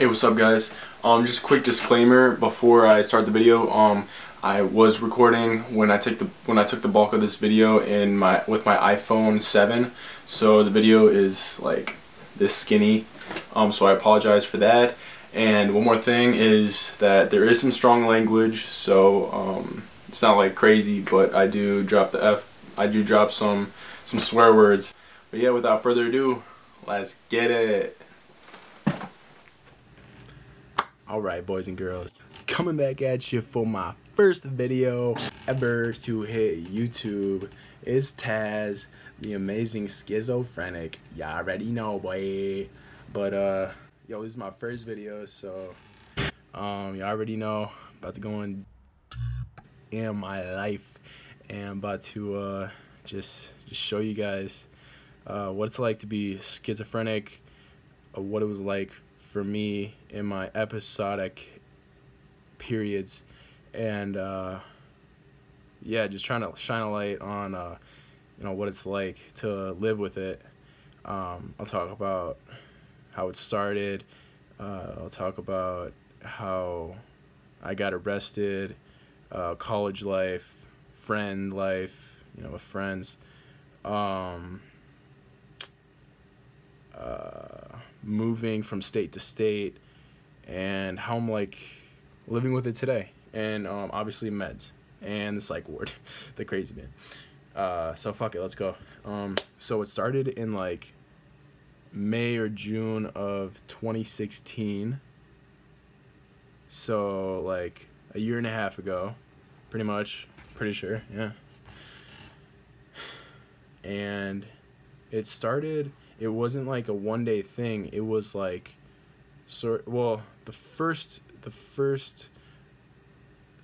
Hey, what's up, guys? Just a quick disclaimer before I start the video. I was recording when I took the bulk of this video with my iPhone 7, so the video is like this skinny. So I apologize for that. And one more thing is that there is some strong language, so it's not like crazy, but I do drop the F. I do drop some swear words. But yeah, without further ado, let's get it. Alright, boys and girls, coming back at you for my first video ever to hit YouTube. It's Taz, the amazing schizophrenic. Y'all already know, boy. But yo, this is my first video, so y'all already know, about to go in my life and about to just show you guys what it's like to be schizophrenic, what it was like for me in my episodic periods, and yeah, just trying to shine a light on you know, what it's like to live with it. I'll talk about how it started. I'll talk about how I got arrested, college life, friend life, you know, with friends, moving from state to state, and how I'm like living with it today, and obviously meds and the psych ward, the crazy man. So fuck it, let's go. So it started in like May or June of 2016, so like a year and a half ago, pretty much, pretty sure, yeah. And it started, it wasn't like a one-day thing. It was like the first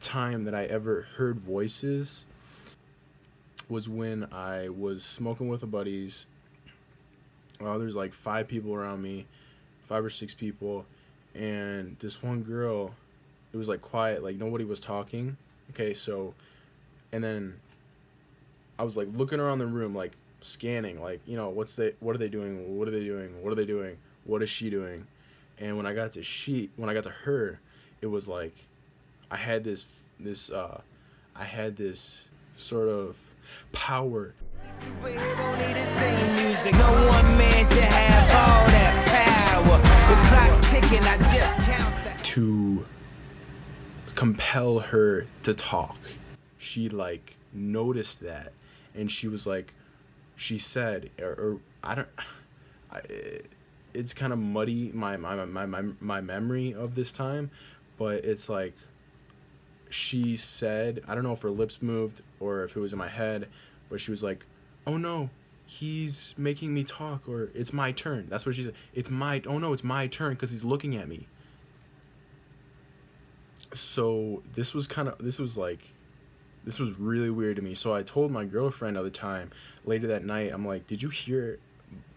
time that I ever heard voices was when I was smoking with a buddies. There's like 5 people around me, 5 or 6 people, and this one girl, it was like quiet, like nobody was talking. Okay, so, and then I was like looking around the room, like scanning, like, you know, what are they doing, what are they doing, what are they doing, what is she doing? And when I got to her, it was like I had this sort of power to compel her to talk. She like noticed that, and she was like, she said, it's kind of muddy, my memory of this time, but it's like she said, I don't know if her lips moved or if it was in my head, but she was like, oh no, he's making me talk, or it's my turn. That's what she said. It's my turn because he's looking at me. So this was really weird to me. So I told my girlfriend at the time, later that night, I'm like, did you hear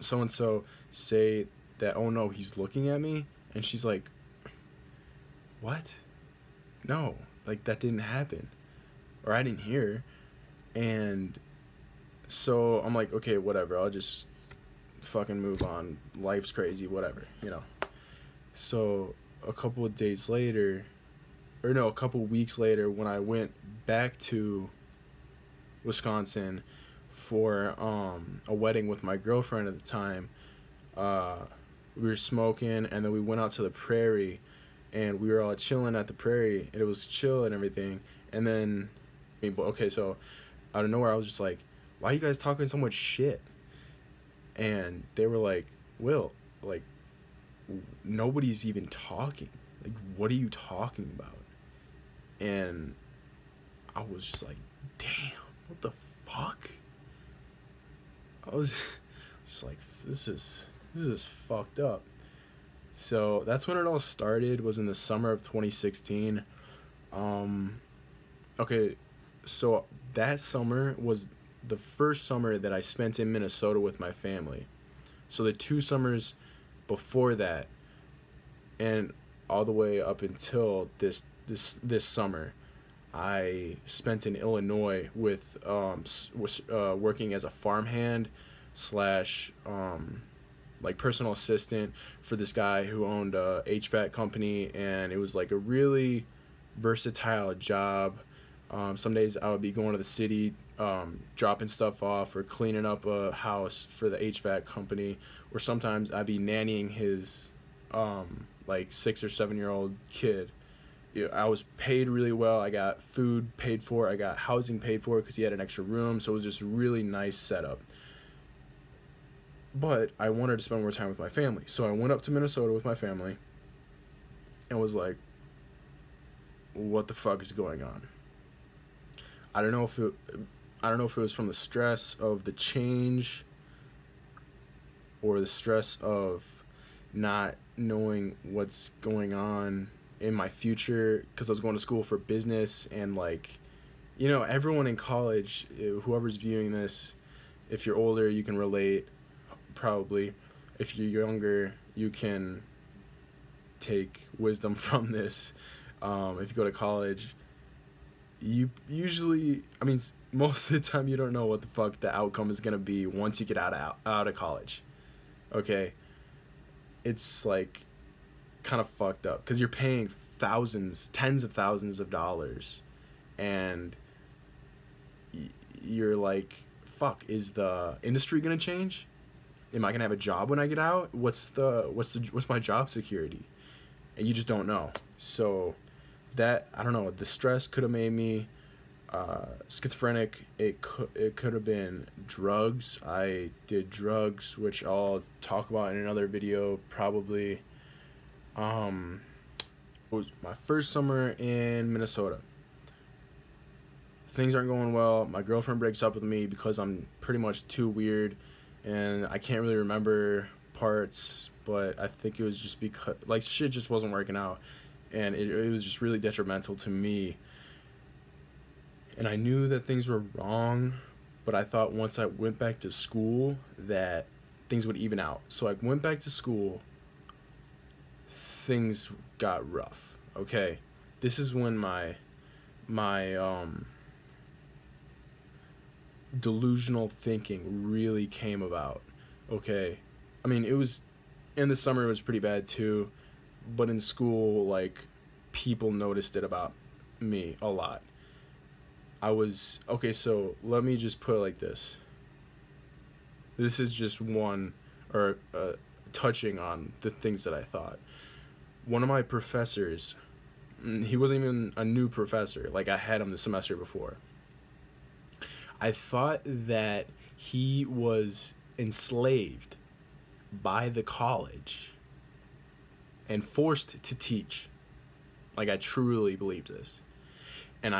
so-and-so say that, oh no, he's looking at me? And she's like, what? No, like that didn't happen, or I didn't hear. And so I'm like, okay, whatever, I'll just fucking move on, life's crazy, whatever, you know. So a couple of days later, or no, a couple weeks later, when I went back to Wisconsin for a wedding with my girlfriend at the time, we were smoking, and then we went out to the prairie, and we were all chilling at the prairie, and it was chill and everything. And then, okay, so out of nowhere, I was just like, why are you guys talking so much shit? And they were like, Will, like, nobody's even talking. Like, what are you talking about? And I was just like, damn, what the fuck? I was just like, this is fucked up. So that's when it all started, was in the summer of 2016. Okay, so that summer was the first summer that I spent in Minnesota with my family. So the 2 summers before that, and all the way up until this summer, I spent in Illinois with working as a farmhand slash like personal assistant for this guy who owned a HVAC company, and it was like a really versatile job. Some days I would be going to the city, dropping stuff off or cleaning up a house for the HVAC company, or sometimes I'd be nannying his like 6 or 7 year old kid. I was paid really well. I got food paid for. I got housing paid for because he had an extra room. So it was just a really nice setup. But I wanted to spend more time with my family. So I went up to Minnesota with my family and was like, what the fuck is going on? I don't know if it was from the stress of the change or the stress of not knowing what's going on in my future, because I was going to school for business, and like, you know, everyone in college, whoever's viewing this, if you're older, you can relate, probably. If you're younger, you can take wisdom from this. If you go to college, you usually, I mean, most of the time you don't know what the fuck the outcome is going to be once you get out of college. Okay? It's like kind of fucked up because you're paying thousands, tens of thousands of dollars, and you're like, fuck, is the industry gonna change? Am I gonna have a job when I get out? What's my job security? And you just don't know. So that, I don't know, the stress could have made me schizophrenic. It could have been drugs. I did drugs, which I'll talk about in another video probably. It was my first summer in Minnesota. Things aren't going well. My girlfriend breaks up with me because I'm pretty much too weird, and I can't really remember parts, but I think it was just because, like, shit just wasn't working out, and it was just really detrimental to me. And I knew that things were wrong, but I thought once I went back to school that things would even out. So I went back to school. Things got rough. Okay, this is when my delusional thinking really came about. Okay, I mean, it was in the summer, it was pretty bad too, but in school, like, people noticed it about me a lot. Okay, so let me just put it like this. This is just one, or touching on the things that I thought. One of my professors, he wasn't even a new professor, like I had him the semester before. I thought that he was enslaved by the college and forced to teach. Like, I truly believed this. And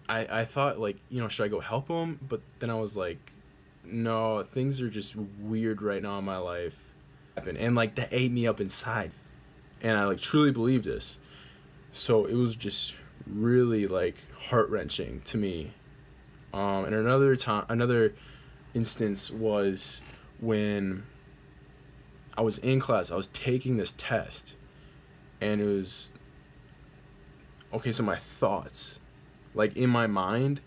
I thought, like, you know, should I go help him? But then I was like, no, things are just weird right now in my life. And like, that ate me up inside. And I like truly believed this. So it was just really like heart-wrenching to me. And another instance was when I was in class. I was taking this test, and it was, okay, so my thoughts, like, in my mind,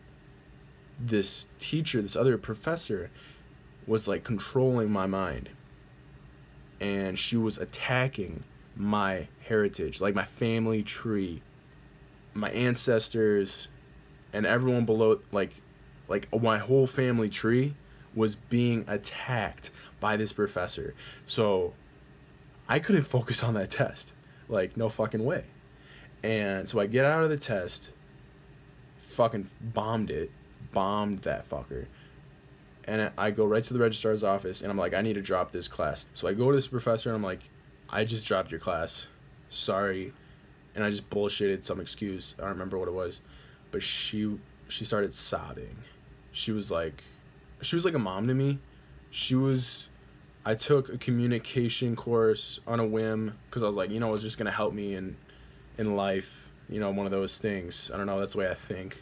this teacher, this other professor, was like controlling my mind, and she was attacking my heritage, like my family tree, my ancestors, and everyone below, like my whole family tree was being attacked by this professor. So I couldn't focus on that test, like, no fucking way. And so I get out of the test, fucking bombed that fucker, and I go right to the registrar's office, and I'm like, I need to drop this class. So I go to this professor, and I'm like, I just dropped your class, sorry. And I just bullshitted some excuse, I don't remember what it was, but she started sobbing. She was like a mom to me. I took a communication course on a whim because I was like, you know, it's just gonna help me in life, you know, one of those things. I don't know, that's the way I think.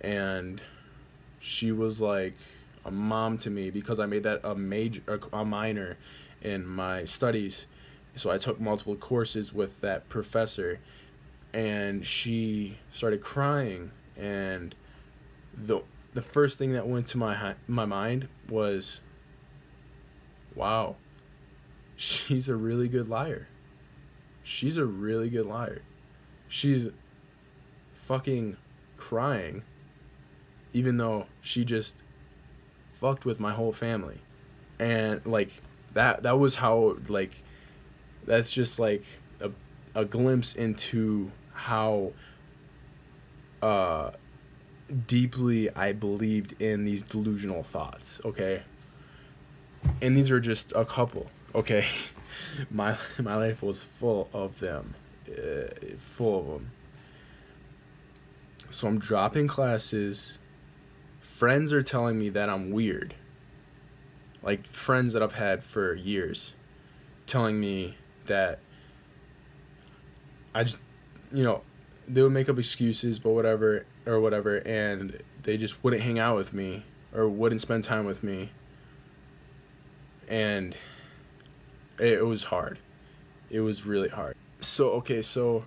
And she was like a mom to me because I made that a minor in my studies. So I took multiple courses with that professor, and she started crying, and the first thing that went to my mind was, wow, she's a really good liar. She's a really good liar. She's fucking crying, even though she just fucked with my whole family. And like that was how, like, that's just like a glimpse into how deeply I believed in these delusional thoughts, okay? And these are just a couple, okay? My life was full of them. Full of them. So I'm dropping classes. Friends are telling me that I'm weird. Like, friends that I've had for years telling me that I just, you know, they would make up excuses, but whatever, and they just wouldn't hang out with me or wouldn't spend time with me. And it was hard. It was really hard. So, okay, so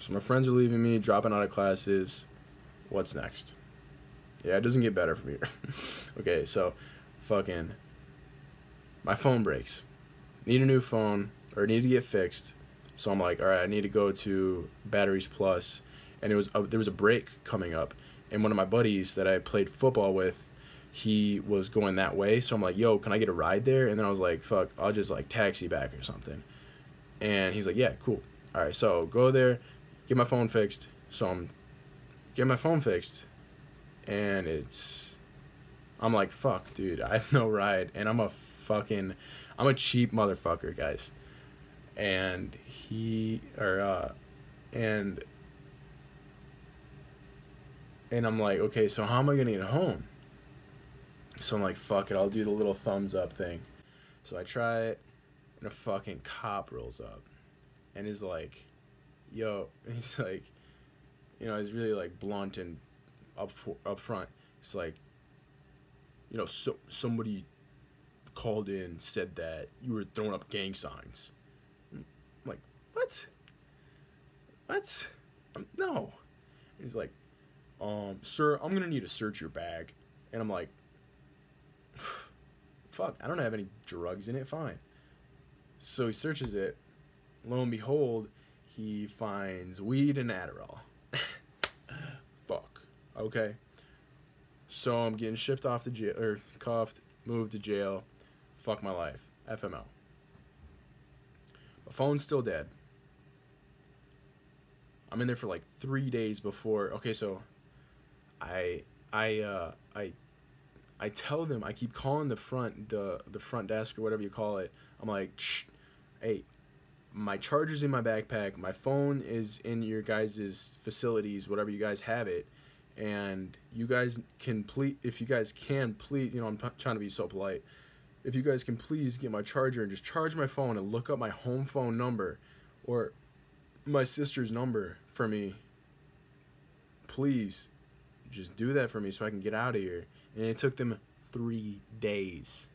my friends are leaving me, dropping out of classes. What's next? Yeah, it doesn't get better from here. Okay, so fucking my phone breaks. Need a new phone, or need to get fixed. So I'm like, all right, I need to go to Batteries Plus, and there was a break coming up, and one of my buddies that I played football with, he was going that way. So I'm like, yo, can I get a ride there? And then I was like, fuck, I'll just like taxi back or something. And he's like, yeah, cool. All right, so go there, get my phone fixed. So I'm getting my phone fixed, and I'm like, fuck, dude, I have no ride, and I'm a cheap motherfucker, guys. And and I'm like, okay, so how am I gonna get home? So I'm like, fuck it, I'll do the little thumbs up thing. So I try it, and a fucking cop rolls up, and is like, yo, and he's like, you know, he's really like blunt and up front. It's like, you know, somebody called in, said that you were throwing up gang signs. I'm like, what? No. And he's like, sir, I'm gonna need to search your bag. And I'm like, fuck, I don't have any drugs in it, fine. So he searches it. Lo and behold, he finds weed and Adderall. Fuck. Okay. So I'm getting shipped off to jail, or cuffed, moved to jail. Fuck my life. FML. My phone's still dead. I'm in there for like 3 days before. Okay, so I tell them, I keep calling the front desk or whatever you call it. I'm like, shh, hey, my charger's in my backpack. My phone is in your guys' facilities, whatever you guys have it. And you guys can please, if you guys can please, you know, I'm trying to be so polite. If you guys can please get my charger and just charge my phone and look up my home phone number or my sister's number for me, please just do that for me so I can get out of here. And it took them 3 days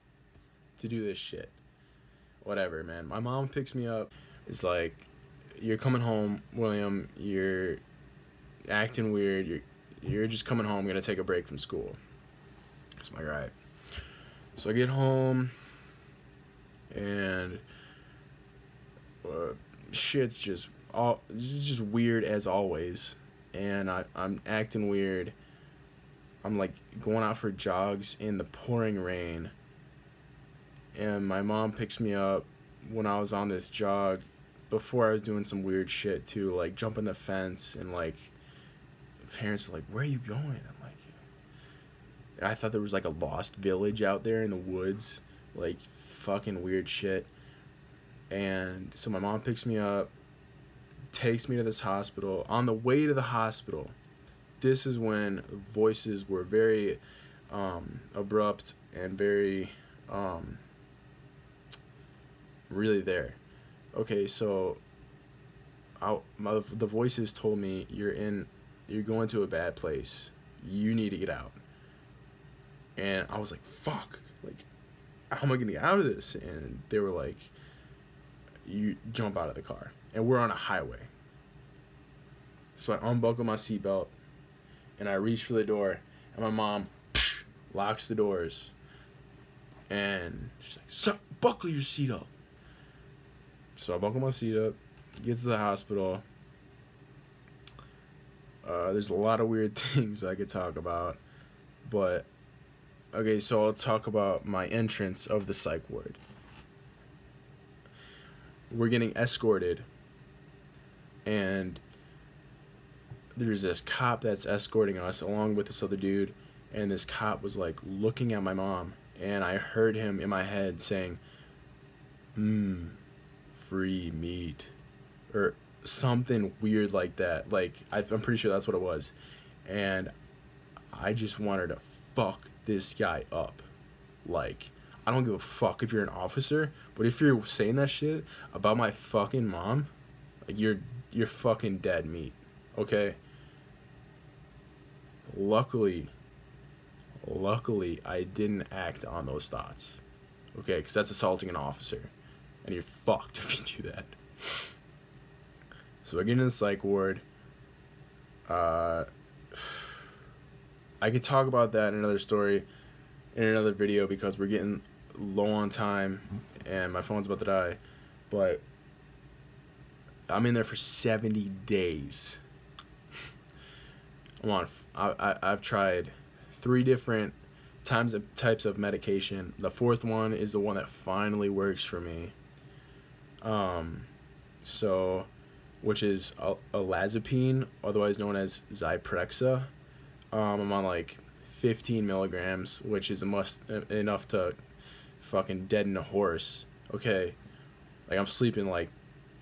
to do this shit. Whatever, man. My mom picks me up. It's like, you're coming home, William. You're acting weird. You're just coming home. I'm gonna take a break from school. So I'm like, all right. So I get home, and shit's just weird as always. And I'm acting weird. I'm like going out for jogs in the pouring rain. And my mom picks me up when I was on this jog before I was doing some weird shit too, like jumping the fence, and like parents were like, where are you going? I'm like, I thought there was like a lost village out there in the woods, like fucking weird shit. And so my mom picks me up, takes me to this hospital. On the way to the hospital, this is when voices were very abrupt and very really there. Okay, so the voices told me, you're going to a bad place. You need to get out. And I was like, fuck, like, how am I gonna get out of this? And they were like, you jump out of the car. And we're on a highway. So I unbuckle my seatbelt, and I reach for the door, and my mom locks the doors. And she's like, "So, buckle your seat up." So I buckle my seat up, get to the hospital. There's a lot of weird things I could talk about, but okay, so I'll talk about my entrance of the psych ward. We're getting escorted, and there's this cop that's escorting us along with this other dude, and this cop was like looking at my mom, and I heard him in my head saying, free meat, or something weird like that. Like, I'm pretty sure that's what it was. And I just wanted to fuck this guy up. Like, I don't give a fuck if you're an officer, but if you're saying that shit about my fucking mom, like, you're fucking dead meat, okay? Luckily, I didn't act on those thoughts, okay? Because that's assaulting an officer, and you're fucked if you do that. So I get in the psych ward. I could talk about that in another story, in another video, because we're getting low on time, and my phone's about to die. But I'm in there for 70 days. I've tried 3 different types of medication. The 4th one is the one that finally works for me. Which is olazapine, otherwise known as Zyprexa. I'm on like 15 milligrams, which is enough to fucking deaden a horse. Okay, like I'm sleeping like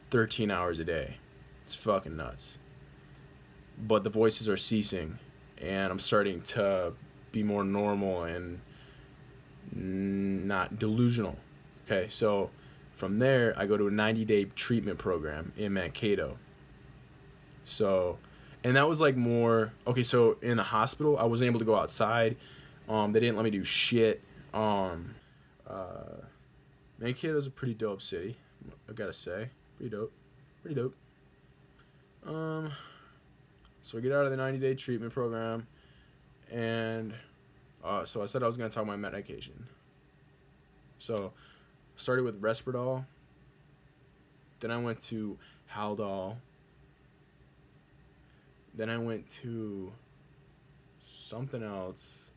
13 hours a day. It's fucking nuts. But the voices are ceasing, and I'm starting to be more normal and not delusional. Okay, so from there, I go to a 90-day treatment program in Mankato. So, and that was like more, okay, so in the hospital, I wasn't able to go outside. They didn't let me do shit. Mankato's a pretty dope city, I gotta say. Pretty dope. So I get out of the 90-day treatment program, and so I said I was gonna talk about my medication. So started with Risperdal, then I went to Haldol, then I went to something else.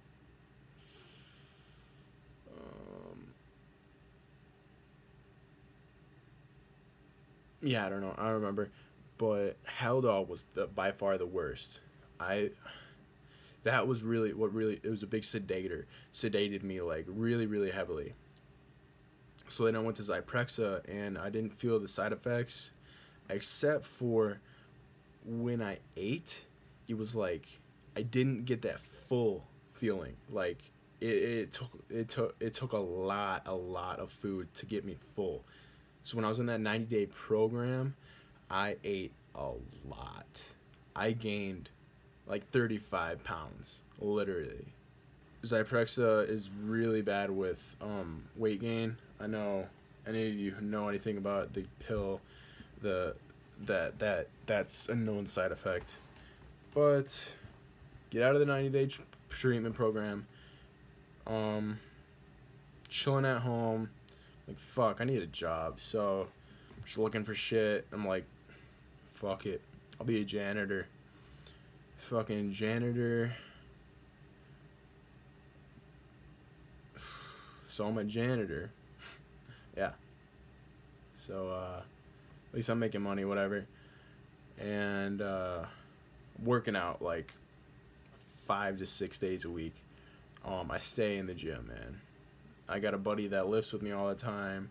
Yeah, I don't know, I don't remember, but Haldol was by far the worst. That was really it was a big sedated me like really heavily. So then I went to Zyprexa, and I didn't feel the side effects, except for when I ate. It was like I didn't get that full feeling. Like it took a lot of food to get me full. So when I was in that 90-day program, I ate a lot. I gained like 35 pounds, literally. Zyprexa is really bad with weight gain. I know any of you who know anything about the pill, that's a known side effect. But get out of the 90-day treatment program. Chilling at home, like, fuck, I need a job. So I'm just looking for shit. I'm like, fuck it, I'll be a janitor. Fucking janitor. So I'm a janitor. Yeah. So at least I'm making money, whatever. And working out like 5 to 6 days a week. I stay in the gym, man. I got a buddy that lifts with me all the time.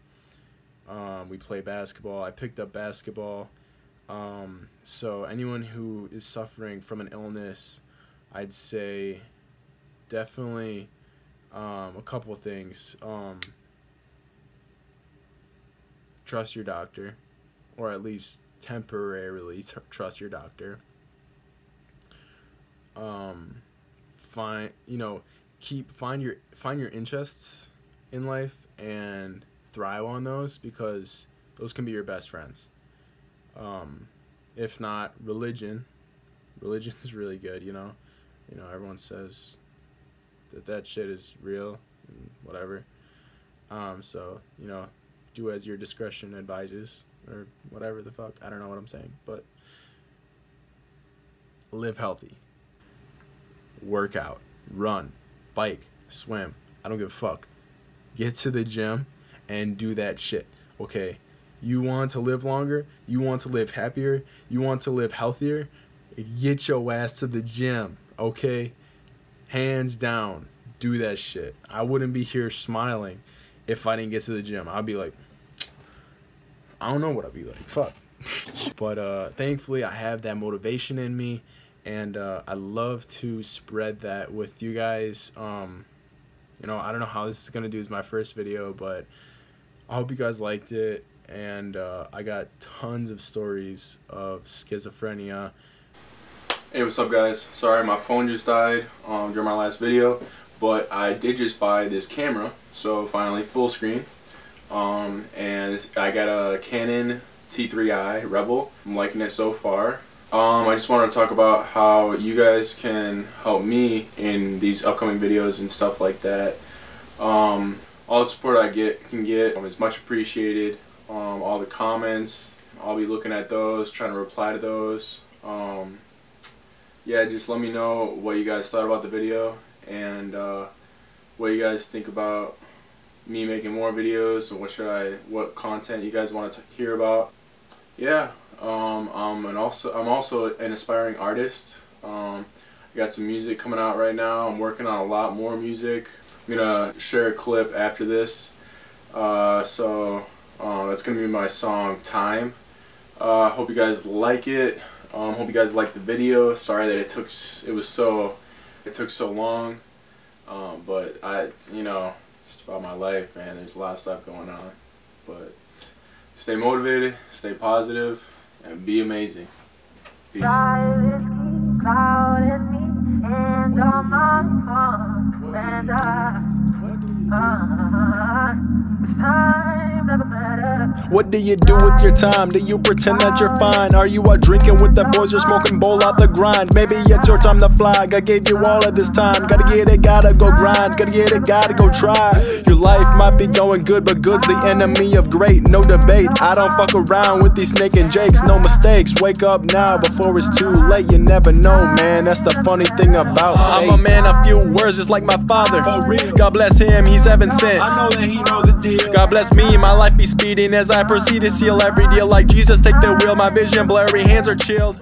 We play basketball. I picked up basketball. So anyone who is suffering from an illness, I'd say definitely a couple of things. Trust your doctor, or at least temporarily trust your doctor. Find your interests in life and thrive on those, because those can be your best friends. If not religion is really good, you know, everyone says that shit is real and whatever. So, you know, do as your discretion advises, or whatever the fuck. I don't know what I'm saying, but live healthy. Work out, run, bike, swim. I don't give a fuck. Get to the gym and do that shit, okay? You want to live longer? You want to live happier? You want to live healthier? Get your ass to the gym, okay? Hands down, do that shit. I wouldn't be here smiling if I didn't get to the gym. I'd be like, I don't know what I'd be like. Fuck. But thankfully, I have that motivation in me, and I love to spread that with you guys. You know, I don't know how this is gonna do. It's my first video, but I hope you guys liked it. And I got tons of stories of schizophrenia. Hey, what's up, guys? Sorry, my phone just died during my last video, but I did just buy this camera, so finally full screen. And I got a Canon T3i Rebel. I'm liking it so far. I just wanted to talk about how you guys can help me in these upcoming videos and stuff like that. All the support I can get is much appreciated. All the comments, I'll be looking at those, trying to reply to those. Yeah, just let me know what you guys thought about the video, and what you guys think about me making more videos, and what content you guys want to hear about. Yeah, I'm also an aspiring artist. I got some music coming out right now. I'm working on a lot more music. I'm gonna share a clip after this. That's gonna be my song "Time." Hope you guys like it. Hope you guys like the video. Sorry that it took so long. But you know, it's about my life, man. There's a lot of stuff going on. But stay motivated, stay positive, and be amazing. Peace. What do you do with your time? Do you pretend that you're fine? Are you out drinking with the boys or smoking bowl out the grind? Maybe it's your time to fly. God gave you all of this time. Gotta get it, gotta go grind. Gotta get it, gotta go try. Your life might be going good, but good's the enemy of great. No debate, I don't fuck around with these Snake and Jakes. No mistakes, wake up now before it's too late. You never know, man, that's the funny thing about fate. I'm a man of few words, just like my father. God bless him, he's heaven sent. I know that he know the deal. God bless me, my life be speeding as I proceed to seal every deal like Jesus. Take the wheel, my vision blurry, hands are chilled.